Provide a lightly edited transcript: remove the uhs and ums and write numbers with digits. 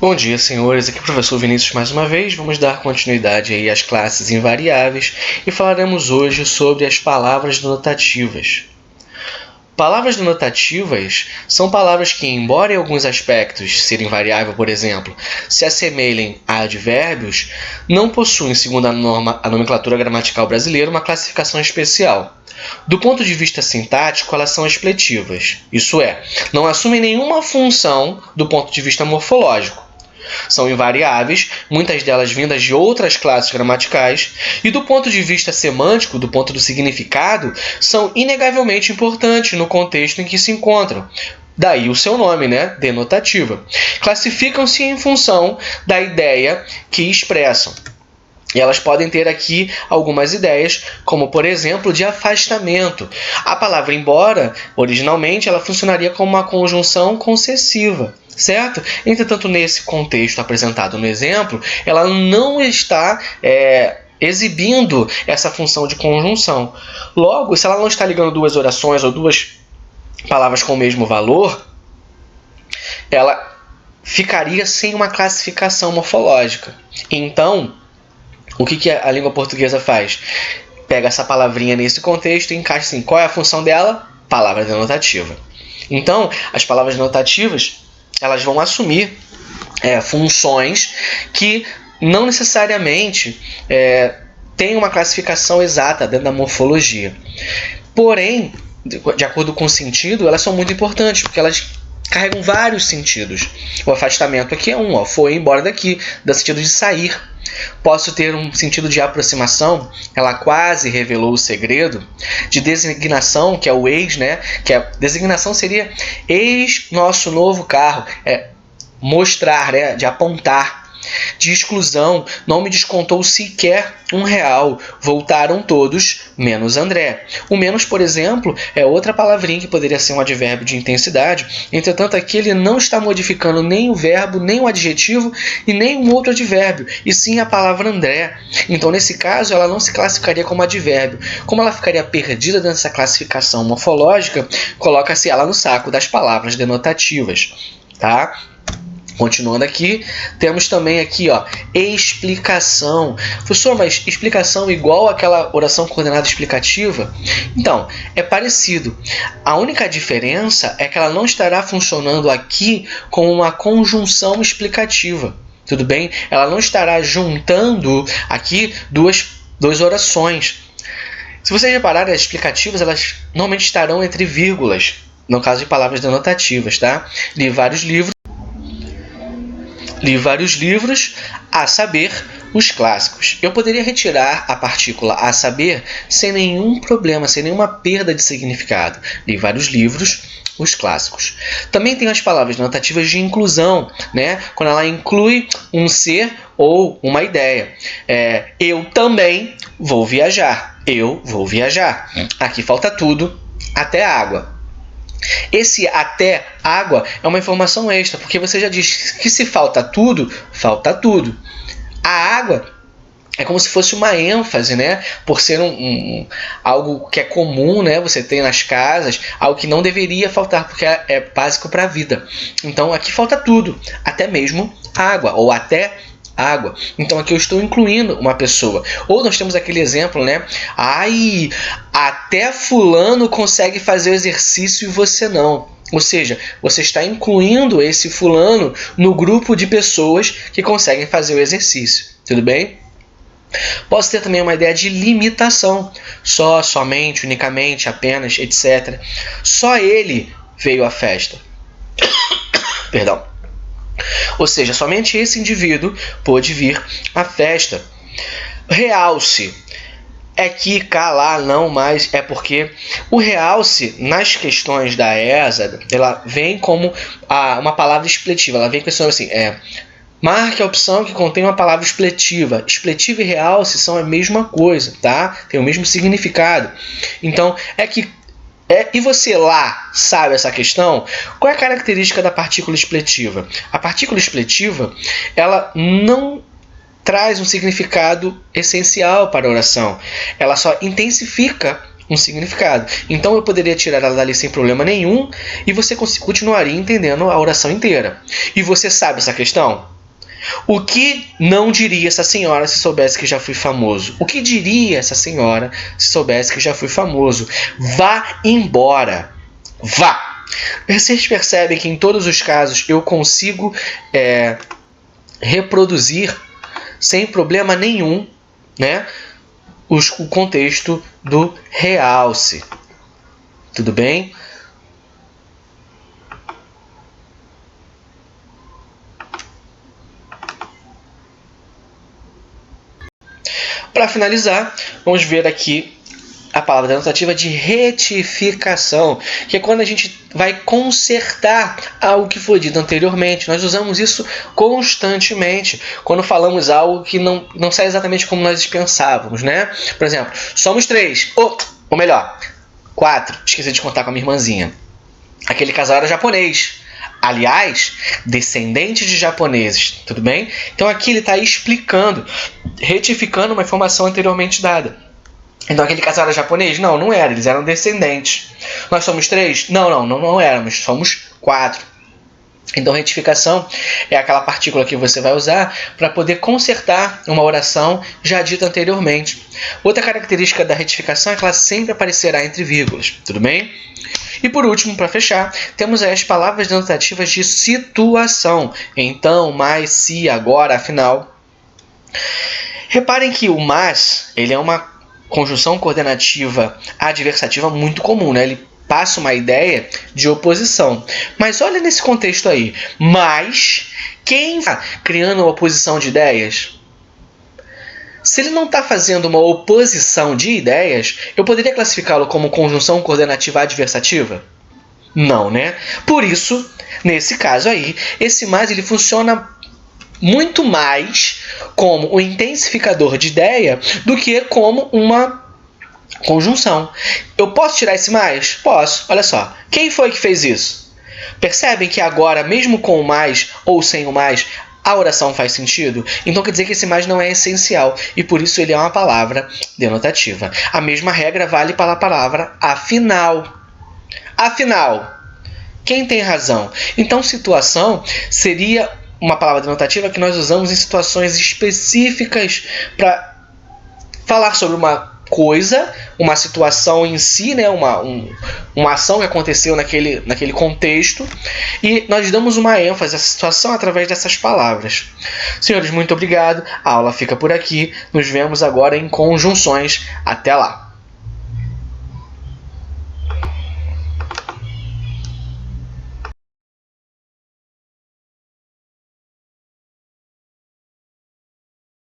Bom dia, senhores. Aqui é o professor Vinícius mais uma vez. Vamos dar continuidade aí às classes invariáveis e falaremos hoje sobre as palavras denotativas. Palavras denotativas são palavras que, embora em alguns aspectos ser invariável, por exemplo, se assemelhem a advérbios, não possuem, segundo a nomenclatura gramatical brasileira, uma classificação especial. Do ponto de vista sintático, elas são expletivas, isso é, não assumem nenhuma função do ponto de vista morfológico. São invariáveis, muitas delas vindas de outras classes gramaticais, e do ponto de vista semântico, do ponto do significado, são inegavelmente importantes no contexto em que se encontram. Daí o seu nome, denotativa. Classificam-se em função da ideia que expressam. E elas podem ter aqui algumas ideias, como, por exemplo, de afastamento. A palavra embora, originalmente, ela funcionaria como uma conjunção concessiva, certo? Entretanto, nesse contexto apresentado no exemplo, ela não está exibindo essa função de conjunção. Logo, se ela não está ligando duas orações ou duas palavras com o mesmo valor, ela ficaria sem uma classificação morfológica. Então, o que a língua portuguesa faz? Pega essa palavrinha nesse contexto e encaixa assim. Qual é a função dela? Palavra denotativa. Então, as palavras denotativas, elas vão assumir funções que não necessariamente têm uma classificação exata dentro da morfologia. Porém, de acordo com o sentido, elas são muito importantes, porque elas carregam vários sentidos. O afastamento aqui é um, foi embora daqui, dá sentido de sair. Posso ter um sentido de aproximação, ela quase revelou o segredo, de designação, que é o eis, que a designação seria eis nosso novo carro, mostrar, de apontar. De exclusão, não me descontou sequer R$1, voltaram todos, menos André. O menos, por exemplo, é outra palavrinha que poderia ser um advérbio de intensidade, entretanto aqui ele não está modificando nem o verbo, nem o adjetivo e nem um outro advérbio, e sim a palavra André. Então nesse caso ela não se classificaria como advérbio. Como ela ficaria perdida nessa classificação morfológica, coloca-se ela no saco das palavras denotativas, tá? Continuando aqui, temos também aqui, explicação. Professor, mas explicação igual àquela oração coordenada explicativa? Então, é parecido. A única diferença é que ela não estará funcionando aqui como uma conjunção explicativa. Tudo bem? Ela não estará juntando aqui duas orações. Se vocês repararem, as explicativas, elas normalmente estarão entre vírgulas, no caso de palavras denotativas, tá? Li vários livros, a saber, os clássicos. Eu poderia retirar a partícula a saber sem nenhum problema, sem nenhuma perda de significado. Li vários livros, os clássicos. Também tem as palavras denotativas de inclusão, quando ela inclui um ser ou uma ideia. Eu também vou viajar. Eu vou viajar. Aqui falta tudo, até água. Esse até água é uma informação extra, porque você já diz que se falta tudo, falta tudo. A água é como se fosse uma ênfase, por ser algo que é comum, você tem nas casas, algo que não deveria faltar, porque é básico para a vida. Então aqui falta tudo, até mesmo água, ou até água. Então aqui eu estou incluindo uma pessoa. Ou nós temos aquele exemplo, Ai, até fulano consegue fazer o exercício e você não. Ou seja, você está incluindo esse fulano no grupo de pessoas que conseguem fazer o exercício. Tudo bem? Posso ter também uma ideia de limitação. Só, somente, unicamente, apenas, etc. Só ele veio à festa. Perdão. Ou seja, somente esse indivíduo pôde vir à festa. Realce é que cá, lá, não, mas é porque o realce, nas questões da ESA, ela vem como uma palavra expletiva. Ela vem com esse nome assim, marque a opção que contém uma palavra expletiva. Expletiva e realce são a mesma coisa, tá? Tem o mesmo significado. Então, e você lá sabe essa questão? Qual é a característica da partícula expletiva? A partícula expletiva, ela não traz um significado essencial para a oração. Ela só intensifica um significado. Então eu poderia tirar ela dali sem problema nenhum e você continuaria entendendo a oração inteira. E você sabe essa questão? O que não diria essa senhora se soubesse que já fui famoso? O que diria essa senhora se soubesse que já fui famoso? Vá embora. Vá. Vocês percebem que em todos os casos eu consigo reproduzir sem problema nenhum, né, o contexto do realce. Tudo bem? Para finalizar, vamos ver aqui a palavra denotativa de retificação, que é quando a gente vai consertar algo que foi dito anteriormente. Nós usamos isso constantemente quando falamos algo que não sai exatamente como nós pensávamos, né? Por exemplo, somos 3, ou melhor, 4. Esqueci de contar com a minha irmãzinha. Aquele casal era japonês. Aliás, descendente de japoneses, tudo bem? Então aqui ele está explicando, retificando uma informação anteriormente dada. Então aquele casal era japonês? Não, não era, eles eram descendentes. Nós somos 3? Não éramos, somos 4. Então retificação é aquela partícula que você vai usar para poder consertar uma oração já dita anteriormente. Outra característica da retificação é que ela sempre aparecerá entre vírgulas, tudo bem? E por último, para fechar, temos aí as palavras denotativas de situação. Então, mas, se, agora, afinal. Reparem que o mas, ele é uma conjunção coordenativa adversativa muito comum, né? Ele passa uma ideia de oposição. Mas olha nesse contexto aí. Mas, quem está criando uma oposição de ideias? Se ele não está fazendo uma oposição de ideias, eu poderia classificá-lo como conjunção coordenativa adversativa? Não, né? Por isso, nesse caso aí, esse mais ele funciona muito mais como um intensificador de ideia do que como uma conjunção. Eu posso tirar esse mais? Posso. Olha só. Quem foi que fez isso? Percebem que agora, mesmo com o mais ou sem o mais, a oração faz sentido? Então quer dizer que esse mais não é essencial e por isso ele é uma palavra denotativa. A mesma regra vale para a palavra afinal. Afinal, quem tem razão? Então situação seria uma palavra denotativa que nós usamos em situações específicas para falar sobre uma coisa, uma situação em si, né? uma ação que aconteceu naquele contexto, e nós damos uma ênfase a essa situação através dessas palavras. Senhores, muito obrigado. A aula fica por aqui. Nos vemos agora em conjunções. Até lá!